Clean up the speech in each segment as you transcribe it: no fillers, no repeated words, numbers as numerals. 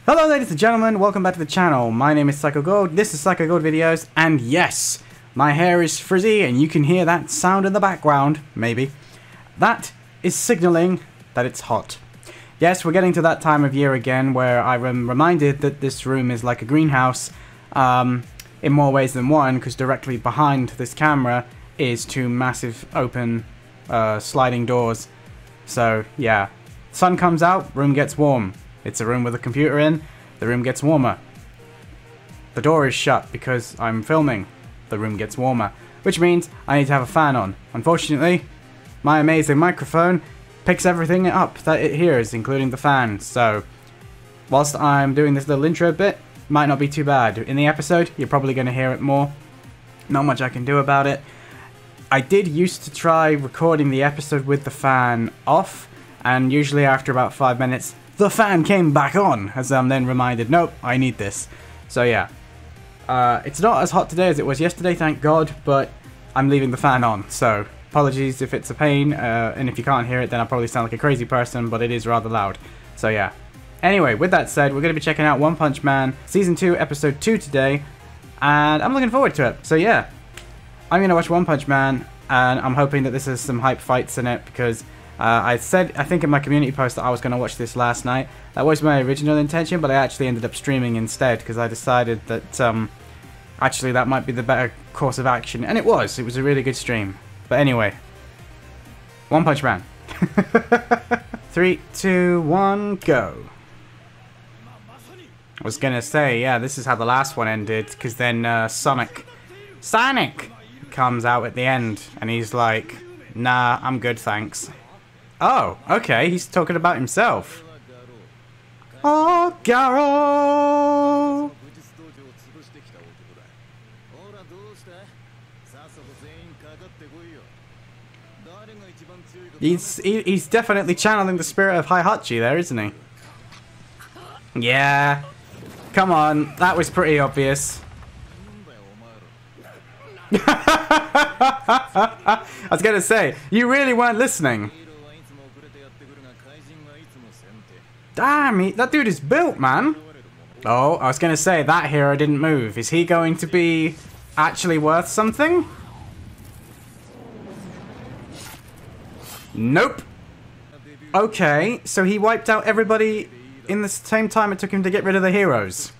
Hello ladies and gentlemen, welcome back to the channel. My name is Psycho Gold, this is Psycho Gold Videos, and yes, my hair is frizzy and you can hear that sound in the background, maybe. That is signaling that it's hot. Yes, we're getting to that time of year again where I'm reminded that this room is like a greenhouse in more ways than one, because directly behind this camera is two massive open sliding doors. So yeah, sun comes out, room gets warm. It's a room with a computer in, the room gets warmer. The door is shut because I'm filming, the room gets warmer. Which means I need to have a fan on. Unfortunately, my amazing microphone picks everything up that it hears, including the fan. So, whilst I'm doing this little intro bit, might not be too bad. In the episode, you're probably going to hear it more. Not much I can do about it. I did used to try recording the episode with the fan off, and usually after about 5 minutes, the fan came back on, as I'm then reminded, nope, I need this. So yeah, it's not as hot today as it was yesterday, thank God, but I'm leaving the fan on, so apologies if it's a pain, and if you can't hear it, then I'll probably sound like a crazy person, but it is rather loud. So yeah. Anyway, with that said, we're going to be checking out One Punch Man Season 2, Episode 2 today, and I'm looking forward to it. So yeah, I'm going to watch One Punch Man, and I'm hoping that this has some hype fights in it, because I said, I think in my community post, that I was going to watch this last night. That was my original intention, but I actually ended up streaming instead, because I decided that, actually that might be the better course of action. And it was a really good stream. But anyway, One Punch Man. 3, 2, 1, go. I was going to say, yeah, this is how the last one ended, because then Sonic comes out at the end, and he's like, nah, I'm good, thanks. Oh, okay, he's talking about himself. Oh, Garo! He's definitely channeling the spirit of Heihachi there, isn't he? Yeah. Come on, that was pretty obvious. I was gonna say, you really weren't listening. Damn, that dude is built, man. Oh, I was going to say, that hero didn't move. Is he going to be actually worth something? Nope. Okay, so he wiped out everybody in the same time it took him to get rid of the heroes.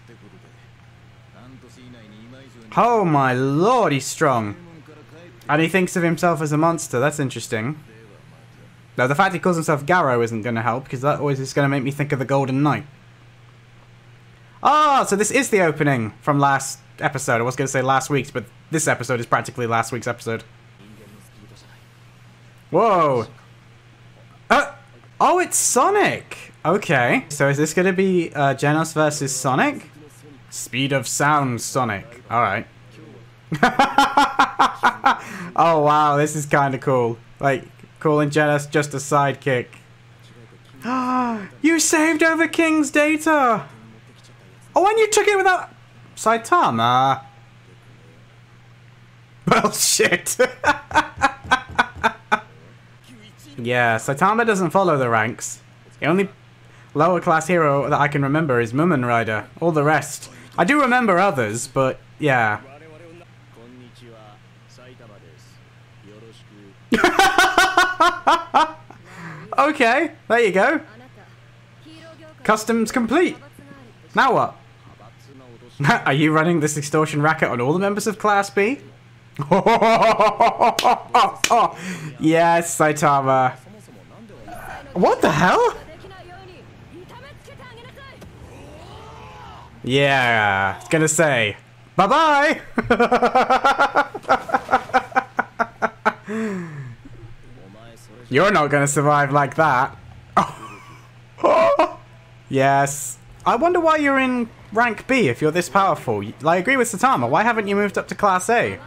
Oh my lord, he's strong. And he thinks of himself as a monster. That's interesting. Now, the fact he calls himself Garo isn't going to help, because that always is going to make me think of the Golden Knight. Ah, so this is the opening from last episode. I was going to say last week's, but this episode is practically last week's episode. Whoa. Oh, it's Sonic. Okay. So is this going to be Genos versus Sonic? Speed of sound, Sonic. Alright. Oh, wow. This is kind of cool. Like, calling Genos just a sidekick. You saved over King's data! Oh, and you took it without Saitama. Well, shit. Yeah, Saitama doesn't follow the ranks. The only lower class hero that I can remember is Mumen Rider. All the rest, I do remember others, but yeah. Okay, there you go. Customs complete. Now what? Are you running this extortion racket on all the members of Class B? Yes, Saitama. What the hell? Yeah, I was gonna say, bye-bye. You're not gonna survive like that. Yes. I wonder why you're in rank B if you're this powerful. I agree with Saitama. Why haven't you moved up to Class A?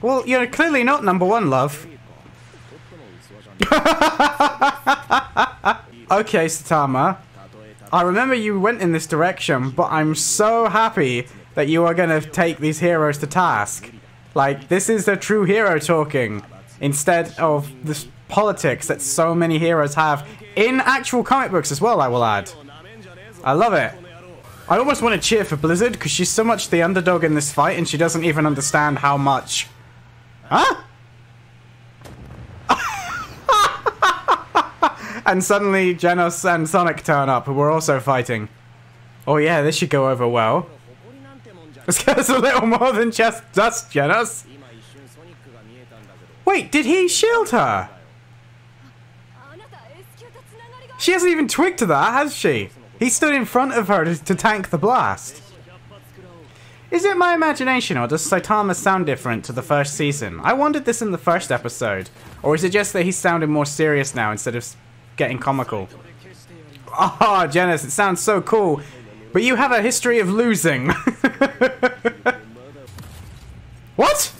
Well, you're clearly not #1, love. Okay, Saitama. I remember you went in this direction, but I'm so happy that you are gonna take these heroes to task. Like, this is a true hero talking, instead of this politics that so many heroes have in actual comic books as well, I will add. I love it. I almost want to cheer for Blizzard because she's so much the underdog in this fight and she doesn't even understand how much. Huh? And suddenly Genos and Sonic turn up, who we're also fighting. Oh yeah, this should go over well. This guy's a little more than just dust, Genos. Wait, did he shield her? She hasn't even twigged to that, has she? He stood in front of her to tank the blast. Is it my imagination, or does Saitama sound different to the first season? I wondered this in the first episode. Or is it just that he's sounding more serious now instead of getting comical? Oh, Genos, it sounds so cool. But you have a history of losing. What?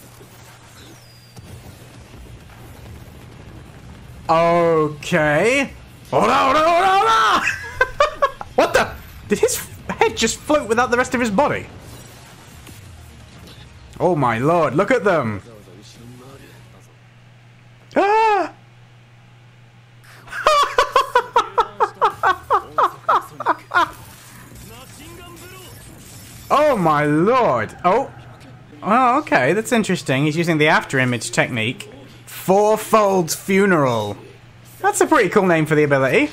Okay. Oh no, no, no, no! What the? Did his head just float without the rest of his body? Oh my lord, look at them! Ah! Oh my lord! Oh! Oh, okay, that's interesting. He's using the after image technique. Fourfold Funeral. That's a pretty cool name for the ability.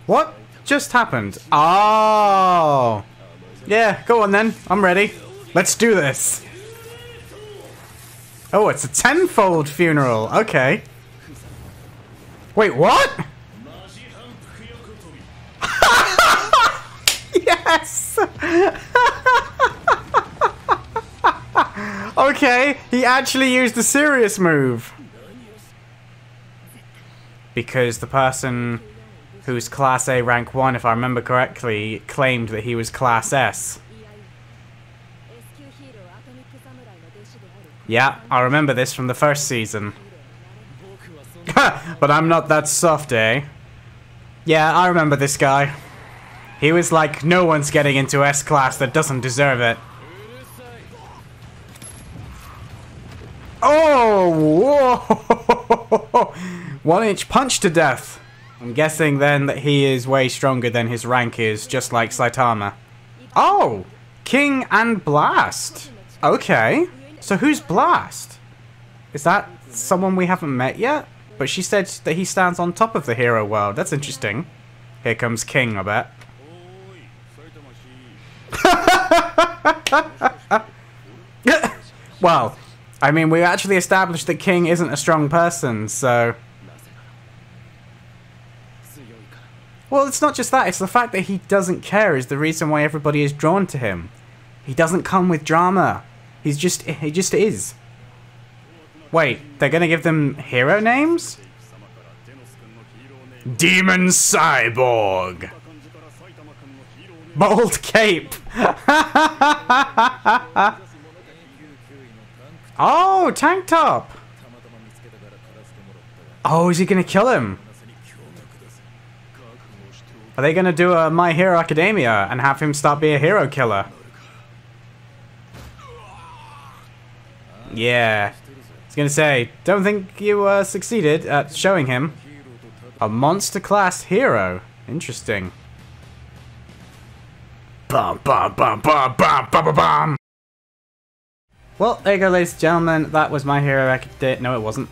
What just happened? Oh! Yeah, go on then. I'm ready. Let's do this. Oh, it's a tenfold funeral. Okay. Wait, what? Yes! Okay, he actually used a serious move. Because the person who's Class A rank 1, if I remember correctly, claimed that he was Class S. Yeah, I remember this from the first season. But I'm not that soft, eh? Yeah, I remember this guy. He was like, no one's getting into S-Class that doesn't deserve it. Oh! Whoa! 1-inch punch to death. I'm guessing then that he is way stronger than his rank is, just like Saitama. Oh! King and Blast. Okay. So who's Blast? Is that someone we haven't met yet? But she said that he stands on top of the hero world. That's interesting. Here comes King, I bet. Well, I mean, we actually established that King isn't a strong person, so... Well, it's not just that, it's the fact that he doesn't care is the reason why everybody is drawn to him. He doesn't come with drama. He just is. Wait, they're gonna give them hero names? Demon Cyborg! Bold Cape! Oh, Tank Top! Oh, is he gonna kill him? Are they gonna do a My Hero Academia and have him start being a hero killer? Yeah. I was gonna say, don't think you succeeded at showing him. A monster class hero. Interesting. Bum bum bum bum bum bum bum bum. Well, there you go, ladies and gentlemen. That was My Hero Academia. No, it wasn't.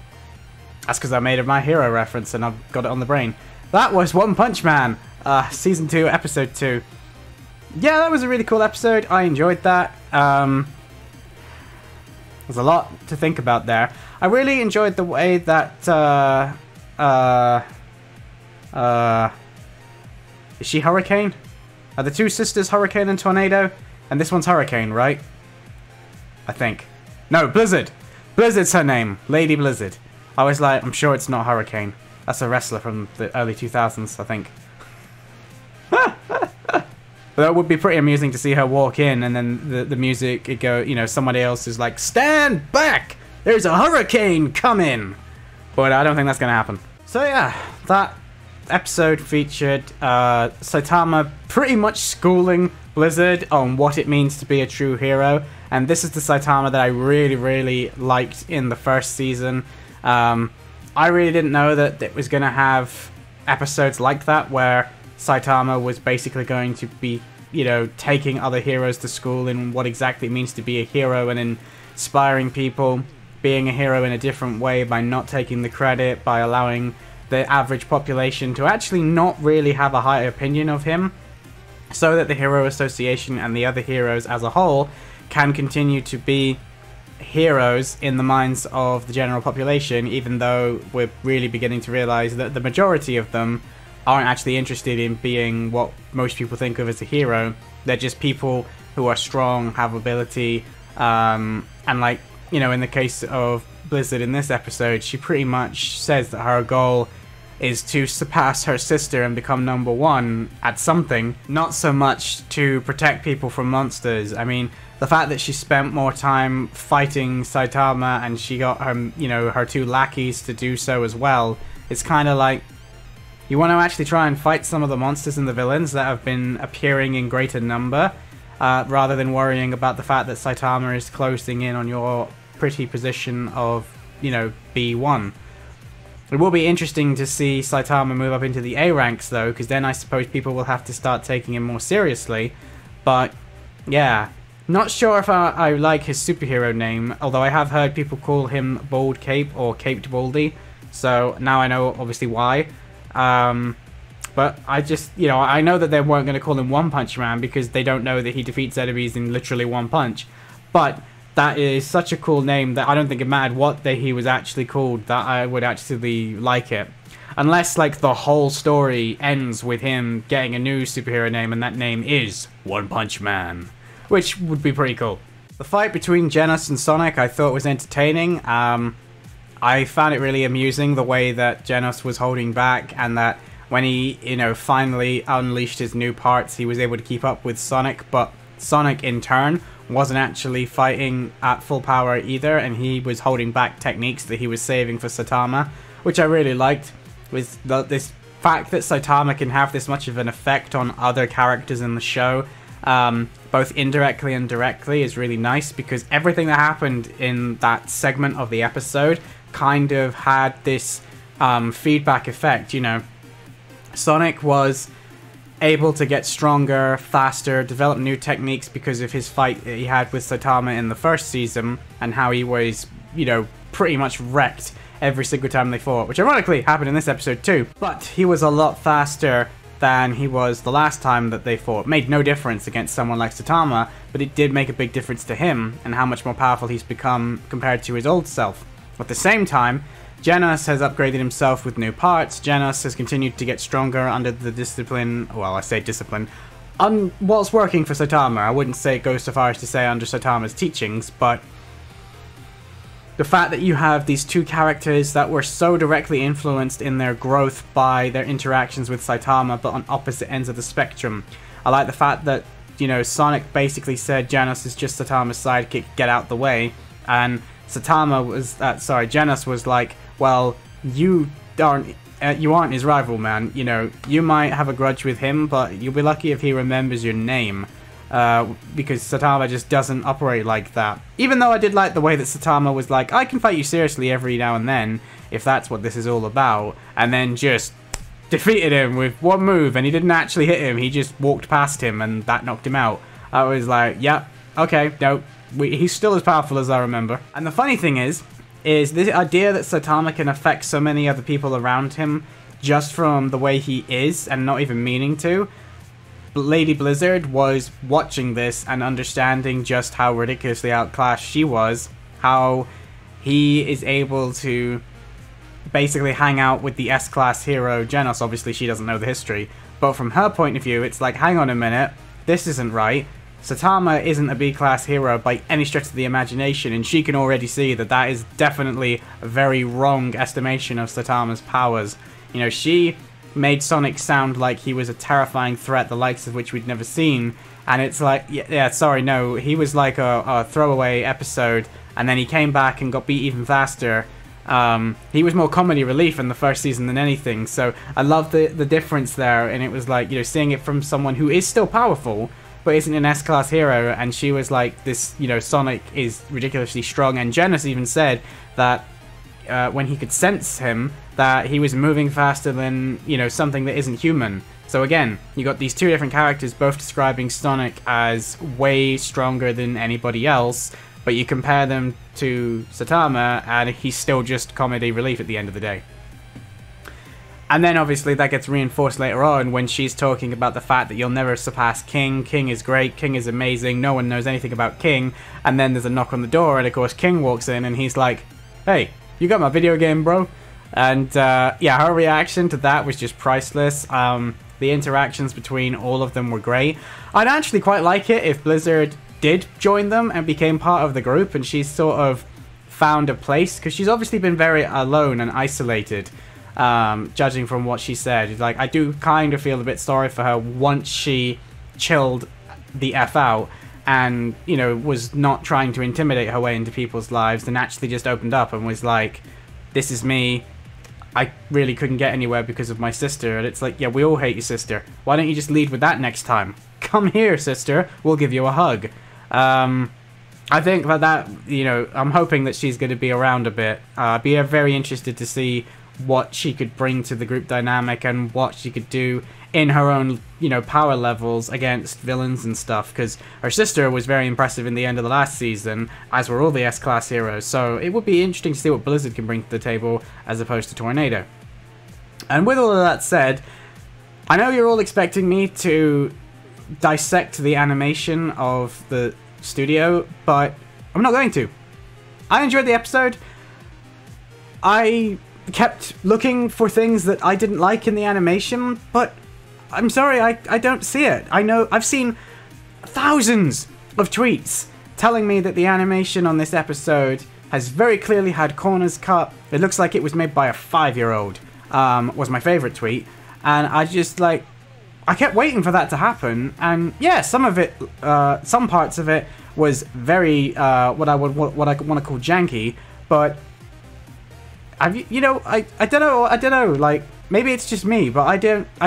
That's because I made a My Hero reference and I've got it on the brain. That was One Punch Man, Season 2, Episode 2. Yeah, that was a really cool episode. I enjoyed that. There's a lot to think about there. I really enjoyed the way that, is she Hurricane? Are the two sisters Hurricane and Tornado? And this one's Hurricane, right? I think. No, Blizzard! Blizzard's her name. Lady Blizzard. I was like, I'm sure it's not Hurricane. That's a wrestler from the early 2000s, I think. But that would be pretty amusing to see her walk in and then the music, it go, you know, somebody else is like, stand back! There's a hurricane coming! But I don't think that's going to happen. So yeah, that episode featured Saitama pretty much schooling Blizzard on what it means to be a true hero. And this is the Saitama that I really, really liked in the first season. I really didn't know that it was going to have episodes like that where Saitama was basically going to be, you know, taking other heroes to school in what exactly it means to be a hero and inspiring people, being a hero in a different way by not taking the credit, by allowing the average population to actually not really have a high opinion of him, so that the Hero Association and the other heroes as a whole can continue to be heroes in the minds of the general population, even though we're really beginning to realize that the majority of them aren't actually interested in being what most people think of as a hero. They're just people who are strong, have ability, and like, you know, in the case of Blizzard in this episode, she pretty much says that her goal is to surpass her sister and become #1 at something, not so much to protect people from monsters. I mean, the fact that she spent more time fighting Saitama and she got her, you know, her 2 lackeys to do so as well, it's kind of like, you want to actually try and fight some of the monsters and the villains that have been appearing in greater number, rather than worrying about the fact that Saitama is closing in on your pretty position of, you know, B1. It will be interesting to see Saitama move up into the A ranks though, because then I suppose people will have to start taking him more seriously. But yeah, not sure if I like his superhero name, although I have heard people call him Bald Cape or Caped Baldy, so now I know obviously why. But I just, you know, I know that they weren't going to call him One Punch Man because they don't know that he defeats enemies in literally one punch. But that is such a cool name that I don't think it mattered what he was actually called, that I would actually like it. Unless, like, the whole story ends with him getting a new superhero name and that name is One Punch Man, which would be pretty cool. The fight between Genos and Sonic I thought was entertaining. I found it really amusing the way that Genos was holding back, and that when he, you know, finally unleashed his new parts, he was able to keep up with Sonic, but Sonic in turn wasn't actually fighting at full power either, and he was holding back techniques that he was saving for Saitama, which I really liked. With this fact that Saitama can have this much of an effect on other characters in the show, both indirectly and directly, is really nice, because everything that happened in that segment of the episode kind of had this feedback effect, you know. Sonic was able to get stronger, faster, develop new techniques because of his fight that he had with Saitama in the first season, and how he was, you know, pretty much wrecked every single time they fought, which ironically happened in this episode too. But he was a lot faster than he was the last time that they fought. Made no difference against someone like Saitama, but it did make a big difference to him and how much more powerful he's become compared to his old self. At the same time, Genos has upgraded himself with new parts. Genos has continued to get stronger under the discipline, well, I say discipline, what's working for Saitama. I wouldn't say it goes so far as to say under Saitama's teachings, but the fact that you have these two characters that were so directly influenced in their growth by their interactions with Saitama, but on opposite ends of the spectrum. I like the fact that, you know, Sonic basically said Genos is just Saitama's sidekick, get out the way, and Genos was like, well, you aren't his rival, man. You know, you might have a grudge with him, but you'll be lucky if he remembers your name. Because Saitama just doesn't operate like that. Even though I did like the way that Saitama was like, I can fight you seriously every now and then, if that's what this is all about, and then just defeated him with one move, and he didn't actually hit him, he just walked past him, and that knocked him out. I was like, yep, okay, no, he's still as powerful as I remember. And the funny thing is this idea that Saitama can affect so many other people around him just from the way he is, and not even meaning to. Lady Blizzard was watching this and understanding just how ridiculously outclassed she was, how he is able to basically hang out with the S-class hero Genos. Obviously she doesn't know the history, but from her point of view it's like, hang on a minute, this isn't right. Saitama isn't a B-class hero by any stretch of the imagination, and she can already see that that is definitely a very wrong estimation of Saitama's powers. You know, she made Sonic sound like he was a terrifying threat, the likes of which we'd never seen, and it's like, sorry, no, he was like a throwaway episode, and then he came back and got beat even faster. He was more comedy relief in the first season than anything, so I love the difference there, and it was like, you know, seeing it from someone who is still powerful, but isn't an S-class hero, and she was like, this, you know, Sonic is ridiculously strong, and Genos even said that when he could sense him, that he was moving faster than, you know, something that isn't human. So again, you got these two different characters both describing Sonic as way stronger than anybody else, but you compare them to Saitama and he's still just comedy relief at the end of the day. And then obviously that gets reinforced later on when she's talking about the fact that you'll never surpass King. King is great, King is amazing, no one knows anything about King. And then there's a knock on the door and of course King walks in and he's like, "Hey, you got my video game, bro?" And yeah, her reaction to that was just priceless. The interactions between all of them were great. I'd actually quite like it if Blizzard did join them and became part of the group and she's sort of found a place, because she's obviously been very alone and isolated, judging from what she said. Like, I do kind of feel a bit sorry for her once she chilled the F out and, you know, was not trying to intimidate her way into people's lives and actually just opened up and was like, "This is me. I really couldn't get anywhere because of my sister." And it's like, yeah, we all hate your sister. Why don't you just lead with that next time? Come here, sister. We'll give you a hug. I think that, you know, I'm hoping that she's going to be around a bit. I'd be very interested to see what she could bring to the group dynamic and what she could do in her own, you know, power levels against villains and stuff, because her sister was very impressive in the end of the last season, as were all the S-Class heroes, so it would be interesting to see what Blizzard can bring to the table as opposed to Tornado. And with all of that said, I know you're all expecting me to dissect the animation of the studio, but I'm not going to. I enjoyed the episode. I kept looking for things that I didn't like in the animation, but I'm sorry, I don't see it. I know I've seen thousands of tweets telling me that the animation on this episode has very clearly had corners cut. It looks like it was made by a 5-year-old, was my favorite tweet. And I just, like, I kept waiting for that to happen. And yeah, some of it, some parts of it was very, what I want to call janky. But you know, I don't know, like, maybe it's just me, but I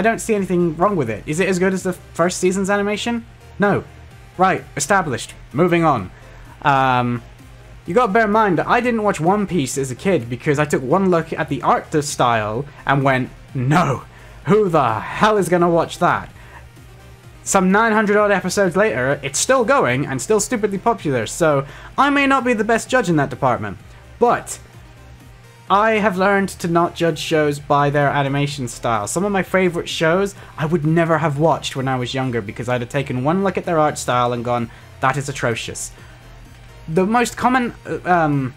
don't see anything wrong with it. Is it as good as the first season's animation? No. Right, established. Moving on. You gotta bear in mind that I didn't watch One Piece as a kid because I took one look at the art style and went, no, who the hell is gonna watch that? Some 900 odd episodes later, it's still going and still stupidly popular, so I may not be the best judge in that department. But I have learned to not judge shows by their animation style. Some of my favorite shows I would never have watched when I was younger because I'd have taken one look at their art style and gone, that is atrocious. The most common, I don't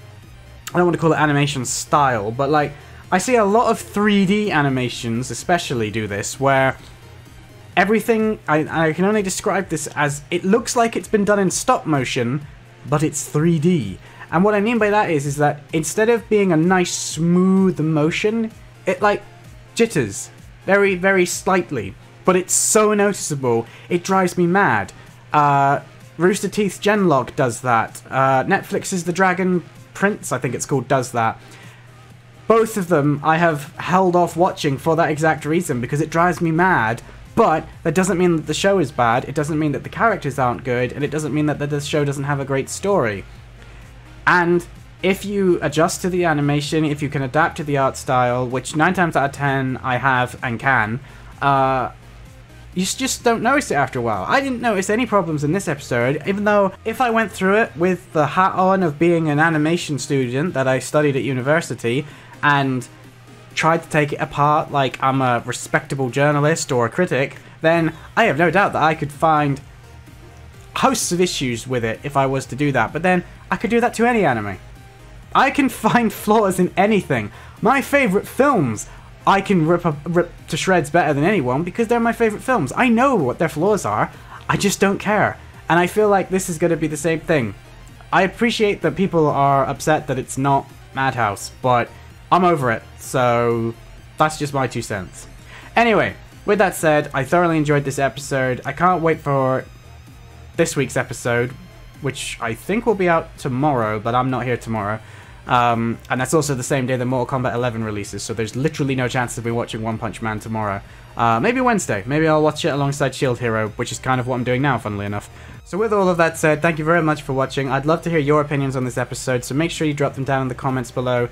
want to call it animation style, but like, I see a lot of 3D animations especially do this, where everything, I can only describe this as, it looks like it's been done in stop motion, but it's 3D. And what I mean by that is that instead of being a nice smooth motion, it like jitters very, very slightly. But it's so noticeable, it drives me mad. Rooster Teeth's Genlock does that. Netflix's The Dragon Prince, I think it's called, does that. Both of them I have held off watching for that exact reason, because it drives me mad. But that doesn't mean that the show is bad, it doesn't mean that the characters aren't good, and it doesn't mean that the show doesn't have a great story. And if you adjust to the animation, if you can adapt to the art style, which 9 times out of 10 I have and can, you just don't notice it after a while. I didn't notice any problems in this episode, even though if I went through it with the hat on of being an animation student that I studied at university and tried to take it apart like I'm a respectable journalist or a critic, then I have no doubt that I could find hosts of issues with it if I was to do that. But then I could do that to any anime. I can find flaws in anything. My favorite films, I can rip to shreds better than anyone because they're my favorite films. I know what their flaws are, I just don't care. And I feel like this is going to be the same thing. I appreciate that people are upset that it's not Madhouse, but I'm over it, so that's just my 2 cents. Anyway, with that said, I thoroughly enjoyed this episode. I can't wait for this week's episode, which I think will be out tomorrow, but I'm not here tomorrow. And that's also the same day that Mortal Kombat 11 releases, so there's literally no chance of me watching One Punch Man tomorrow. Maybe Wednesday. Maybe I'll watch it alongside Shield Hero, which is kind of what I'm doing now, funnily enough. So with all of that said, thank you very much for watching. I'd love to hear your opinions on this episode, so make sure you drop them down in the comments below.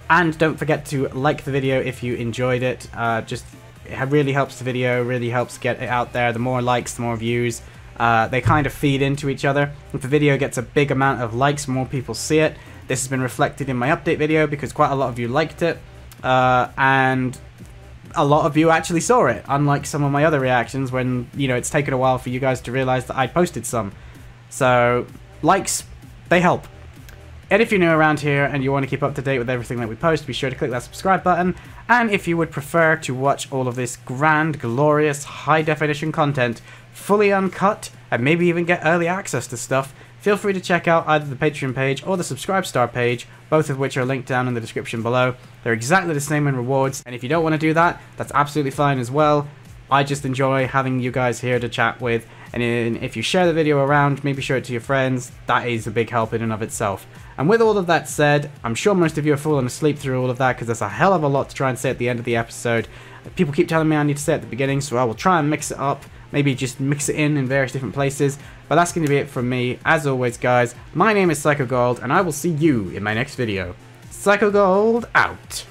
And don't forget to like the video if you enjoyed it. Just It really helps the video, really helps get it out there. The more likes, the more views. They kind of feed into each other. If the video gets a big amount of likes, more people see it. This has been reflected in my update video because quite a lot of you liked it. And a lot of you actually saw it, unlike some of my other reactions when, you know, it's taken a while for you guys to realize that I posted some. So, likes, they help. And if you're new around here and you want to keep up to date with everything that we post, be sure to click that subscribe button. And if you would prefer to watch all of this grand, glorious, high-definition content, fully uncut, and maybe even get early access to stuff, feel free to check out either the Patreon page or the Subscribe Star page, both of which are linked down in the description below. They're exactly the same in rewards, and if you don't want to do that, that's absolutely fine as well. I just enjoy having you guys here to chat with, and if you share the video around, maybe show it to your friends, that is a big help in and of itself. And with all of that said, I'm sure most of you are falling asleep through all of that because there's a hell of a lot to try and say at the end of the episode. People keep telling me I need to say at the beginning, so I will try and mix it up. Maybe just mix it in various different places. But that's going to be it from me. As always, guys, my name is Psycho Gold, and I will see you in my next video. Psycho Gold out.